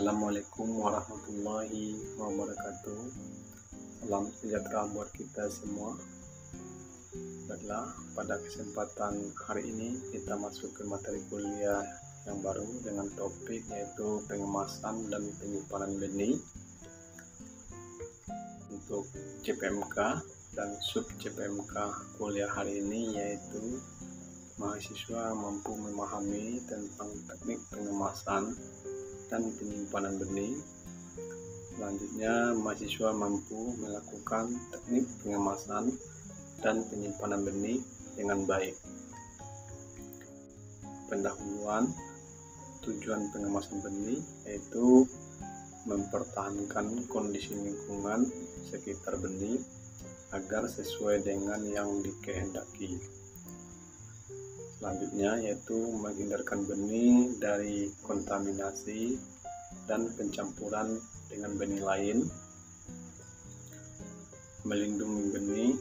Assalamualaikum warahmatullahi wabarakatuh. Salam sejahtera buat kita semua. Baiklah, pada kesempatan hari ini kita masuk ke materi kuliah yang baru dengan topik yaitu pengemasan dan penyimpanan benih untuk CPMK dan sub CPMK kuliah hari ini, yaitu mahasiswa mampu memahami tentang teknik pengemasan dan penyimpanan benih. Selanjutnya, mahasiswa mampu melakukan teknik pengemasan dan penyimpanan benih dengan baik. Pendahuluan, tujuan pengemasan benih yaitu mempertahankan kondisi lingkungan sekitar benih agar sesuai dengan yang dikehendaki. Selanjutnya yaitu menghindarkan benih dari kontaminasi dan pencampuran dengan benih lain, melindungi benih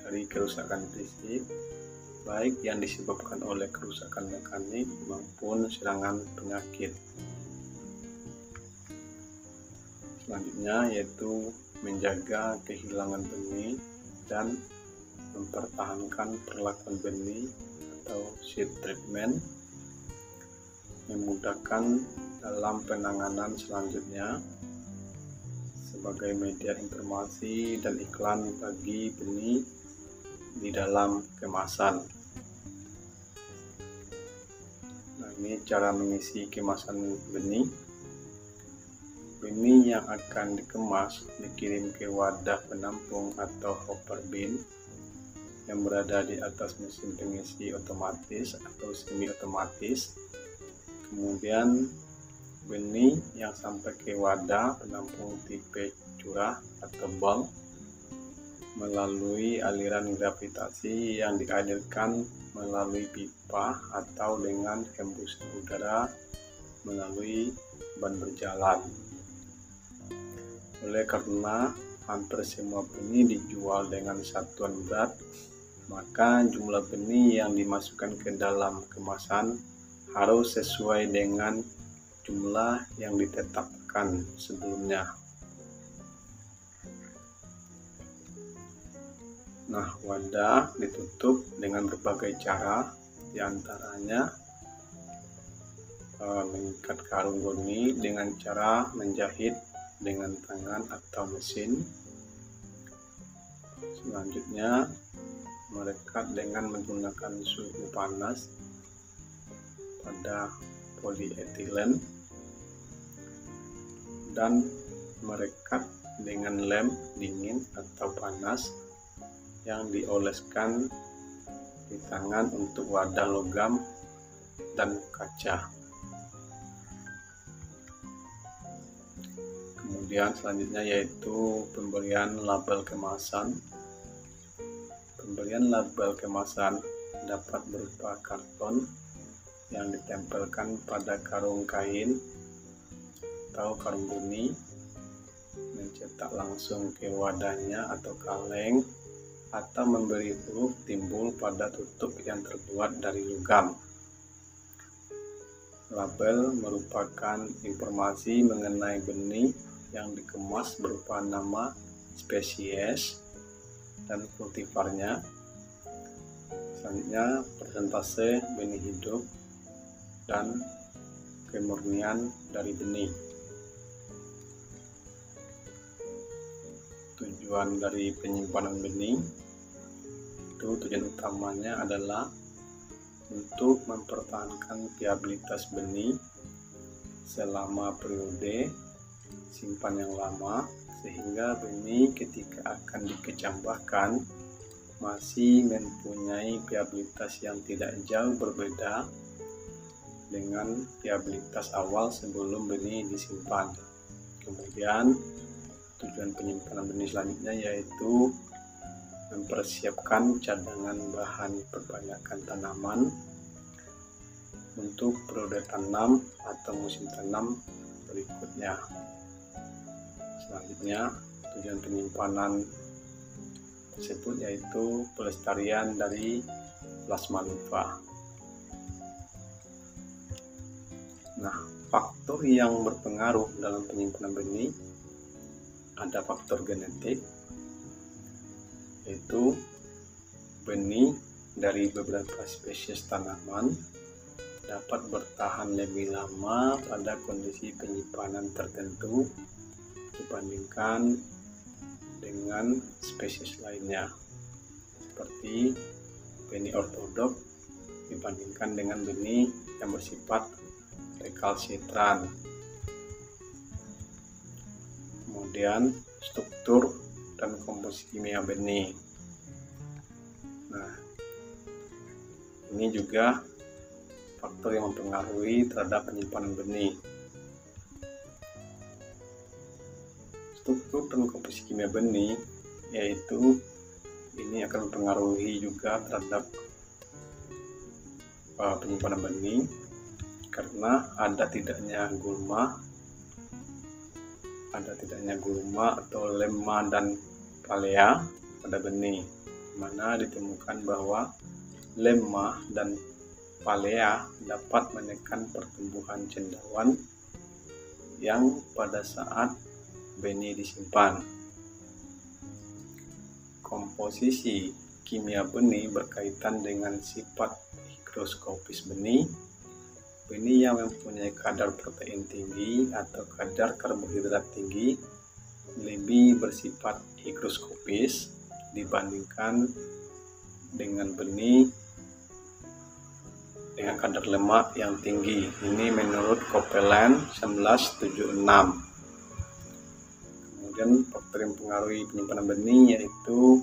dari kerusakan fisik baik yang disebabkan oleh kerusakan mekanik maupun serangan penyakit. Selanjutnya yaitu menjaga kehilangan benih dan mempertahankan perlakuan benih atau seed treatment, memudahkan dalam penanganan selanjutnya sebagai media informasi dan iklan bagi benih di dalam kemasan. Nah, ini cara mengisi kemasan benih. Benih yang akan dikemas dikirim ke wadah penampung atau hopper bin yang berada di atas mesin pengisi otomatis atau semi otomatis. Kemudian benih yang sampai ke wadah penampung tipe curah atau bulk melalui aliran gravitasi yang dialirkan melalui pipa atau dengan hembusan udara melalui ban berjalan. Oleh karena hampir semua benih dijual dengan satuan berat, maka jumlah benih yang dimasukkan ke dalam kemasan harus sesuai dengan jumlah yang ditetapkan sebelumnya. Nah, wadah ditutup dengan berbagai cara, diantaranya mengikat karung goni dengan cara menjahit dengan tangan atau mesin. Selanjutnya, merekat dengan menggunakan suhu panas pada polietilen dan merekat dengan lem dingin atau panas yang dioleskan di tangan untuk wadah logam dan kaca. Kemudian selanjutnya yaitu pemberian label kemasan. Pemberian label kemasan dapat berupa karton yang ditempelkan pada karung kain atau karung benih, mencetak langsung ke wadahnya atau kaleng, atau memberi huruf timbul pada tutup yang terbuat dari logam. Label merupakan informasi mengenai benih yang dikemas berupa nama, spesies, dan kultivarnya. Selanjutnya persentase benih hidup dan kemurnian dari benih. Tujuan dari penyimpanan benih itu tujuan utamanya adalah untuk mempertahankan viabilitas benih selama periode simpan yang lama, sehingga benih ketika akan dikecambahkan masih mempunyai viabilitas yang tidak jauh berbeda dengan viabilitas awal sebelum benih disimpan. Kemudian tujuan penyimpanan benih selanjutnya yaitu mempersiapkan cadangan bahan perbanyakan tanaman untuk periode tanam atau musim tanam berikutnya. Selanjutnya, tujuan penyimpanan tersebut yaitu pelestarian dari plasma nimfa. Nah, faktor yang berpengaruh dalam penyimpanan benih ada faktor genetik, yaitu benih dari beberapa spesies tanaman dapat bertahan lebih lama pada kondisi penyimpanan tertentu dibandingkan dengan spesies lainnya, seperti benih ortodok dibandingkan dengan benih yang bersifat rekalsitran. Kemudian struktur dan komposisi kimia benih. Nah, ini juga faktor yang mempengaruhi terhadap penyimpanan benih. Struktur dan komposisi kimia benih, yaitu ini akan mempengaruhi juga terhadap penyimpanan benih, karena ada tidaknya gulma atau lemma dan palea pada benih, di mana ditemukan bahwa lemma dan palea dapat menekan pertumbuhan cendawan yang pada saat benih disimpan. Komposisi kimia benih berkaitan dengan sifat higroskopis benih. Benih yang mempunyai kadar protein tinggi atau kadar karbohidrat tinggi lebih bersifat higroskopis dibandingkan dengan benih dengan kadar lemak yang tinggi. Ini menurut Copeland 1976. Kemudian faktor yang mempengaruhi penyimpanan benih yaitu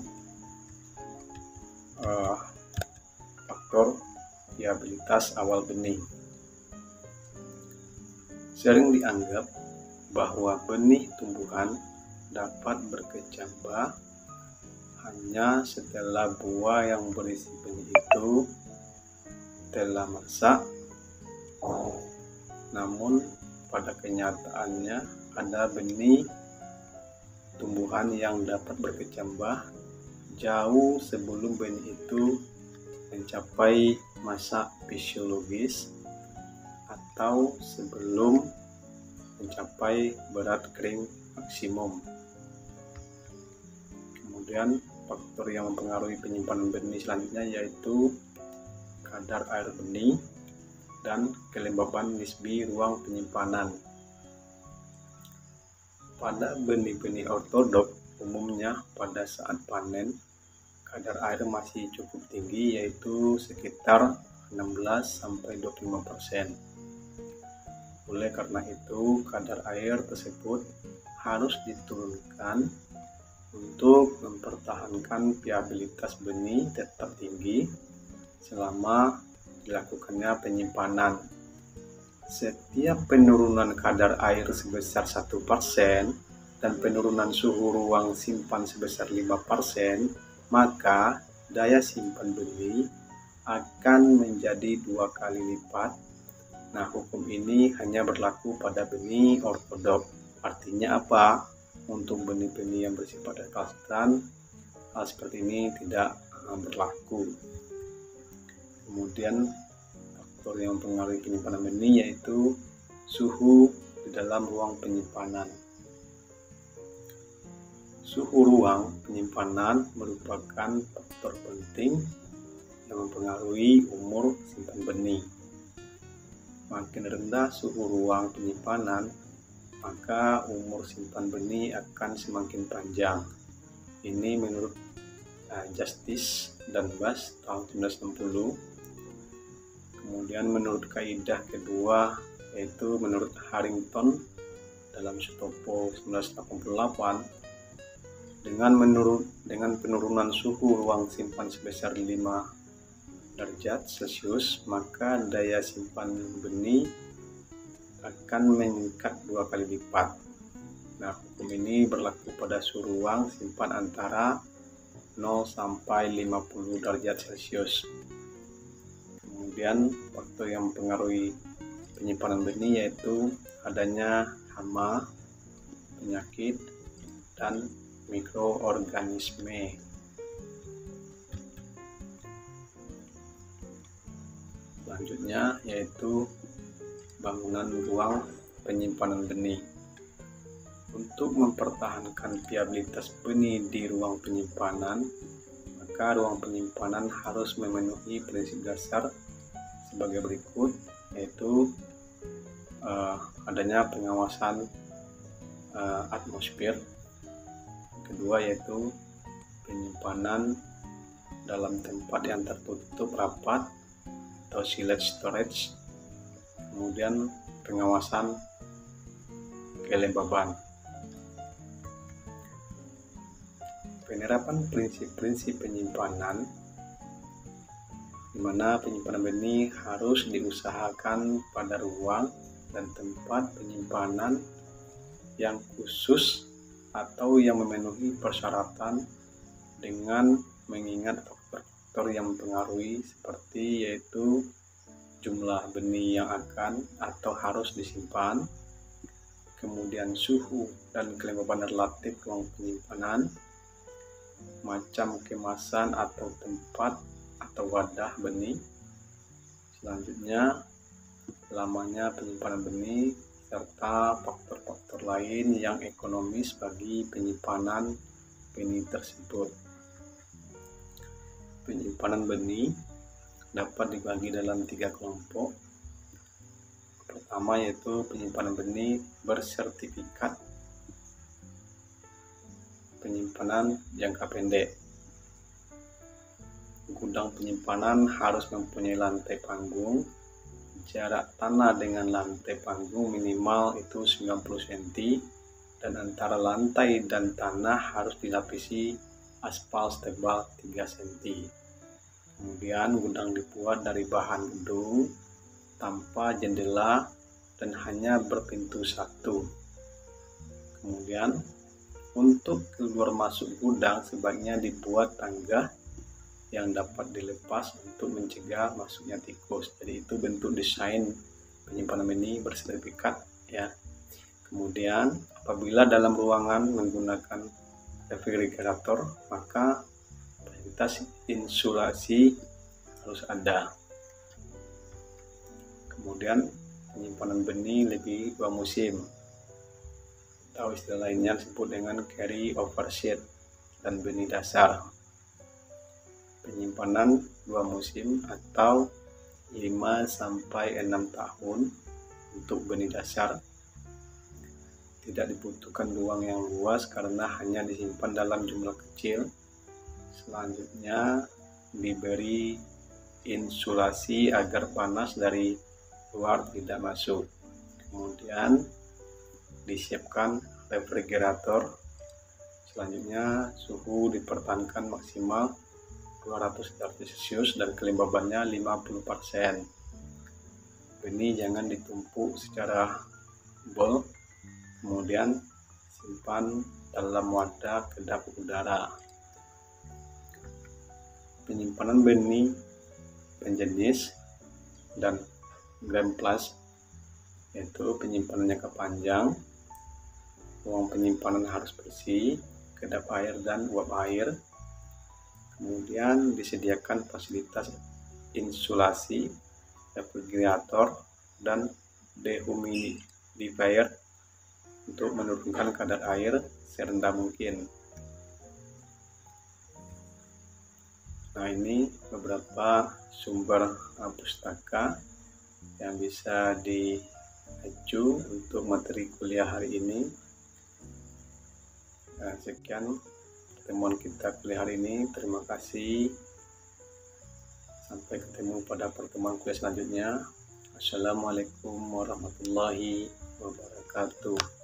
faktor viabilitas awal benih. Sering dianggap bahwa benih tumbuhan dapat berkecambah hanya setelah buah yang berisi benih itu telah masak. Namun pada kenyataannya ada benih tumbuhan yang dapat berkecambah jauh sebelum benih itu mencapai masa fisiologis atau sebelum mencapai berat kering maksimum. Kemudian faktor yang mempengaruhi penyimpanan benih selanjutnya yaitu kadar air benih dan kelembaban nisbi ruang penyimpanan. Pada benih-benih ortodok, umumnya pada saat panen, kadar air masih cukup tinggi, yaitu sekitar 16-25%. Oleh karena itu, kadar air tersebut harus diturunkan untuk mempertahankan viabilitas benih tetap tinggi selama dilakukannya penyimpanan. Setiap penurunan kadar air sebesar 1% dan penurunan suhu ruang simpan sebesar 5%, maka daya simpan benih akan menjadi 2 kali lipat. Nah, hukum ini hanya berlaku pada benih ortodok. Artinya apa? Untuk benih-benih yang bersifat rekalsitran, hal seperti ini tidak berlaku. Kemudian faktor yang mempengaruhi penyimpanan benih yaitu suhu di dalam ruang penyimpanan. Suhu ruang penyimpanan merupakan faktor penting yang mempengaruhi umur simpan benih. Makin rendah suhu ruang penyimpanan, maka umur simpan benih akan semakin panjang. Ini menurut Justice dan Bass tahun 1960. Kemudian menurut kaidah kedua yaitu menurut Harrington dalam Sutopo 1988, dengan penurunan suhu ruang simpan sebesar 5 derajat Celcius, maka daya simpan benih akan meningkat 2 kali lipat. Nah, hukum ini berlaku pada suhu ruang simpan antara 0 sampai 50 derajat Celcius. Kemudian faktor yang mempengaruhi penyimpanan benih yaitu adanya hama, penyakit, dan mikroorganisme. Selanjutnya yaitu bangunan ruang penyimpanan benih. Untuk mempertahankan viabilitas benih di ruang penyimpanan, maka ruang penyimpanan harus memenuhi prinsip dasar sebagai berikut, yaitu adanya pengawasan atmosfer. Kedua yaitu penyimpanan dalam tempat yang tertutup rapat atau sealed storage. Kemudian pengawasan kelembaban. Penerapan prinsip-prinsip penyimpanan, di mana penyimpanan benih harus diusahakan pada ruang dan tempat penyimpanan yang khusus atau yang memenuhi persyaratan dengan mengingat faktor-faktor yang mempengaruhi seperti yaitu jumlah benih yang akan atau harus disimpan, kemudian suhu dan kelembaban relatif ruang penyimpanan, macam kemasan atau tempat atau wadah benih, selanjutnya lamanya penyimpanan benih, serta faktor-faktor lain yang ekonomis bagi penyimpanan benih tersebut. Penyimpanan benih dapat dibagi dalam 3 kelompok. Pertama yaitu penyimpanan benih bersertifikat, penyimpanan jangka pendek. Gudang penyimpanan harus mempunyai lantai panggung, jarak tanah dengan lantai panggung minimal itu 90 cm, dan antara lantai dan tanah harus dilapisi aspal setebal 3 cm. Kemudian gudang dibuat dari bahan gedung tanpa jendela dan hanya berpintu satu. Kemudian untuk keluar masuk gudang sebaiknya dibuat tangga yang dapat dilepas untuk mencegah masuknya tikus. Jadi itu bentuk desain penyimpanan benih bersertifikat ya. Kemudian apabila dalam ruangan menggunakan refrigerator, maka fasilitas insulasi harus ada. Kemudian penyimpanan benih lebih 2 musim, atau istilah lainnya disebut dengan carry over seed dan benih dasar. Penyimpanan 2 musim atau 5-6 tahun untuk benih dasar. Tidak dibutuhkan ruang yang luas karena hanya disimpan dalam jumlah kecil. Selanjutnya diberi insulasi agar panas dari luar tidak masuk. Kemudian disiapkan refrigerator. Selanjutnya suhu dipertahankan maksimal 200 derajat Celcius dan kelembabannya 50%. Benih jangan ditumpuk secara bol. Kemudian simpan dalam wadah kedap udara. Penyimpanan benih penjenis dan gram plus, yaitu penyimpanan jangka panjang. Ruang penyimpanan harus bersih, kedap air dan uap air. Kemudian disediakan fasilitas insulasi, refrigerator, dan dehumidifier untuk menurunkan kadar air serendah mungkin. Nah, ini beberapa sumber pustaka yang bisa diacu untuk materi kuliah hari ini. Nah, sekian pertemuan kita kuliah hari ini. Terima kasih. Sampai ketemu pada pertemuan kuliah selanjutnya. Assalamualaikum warahmatullahi wabarakatuh.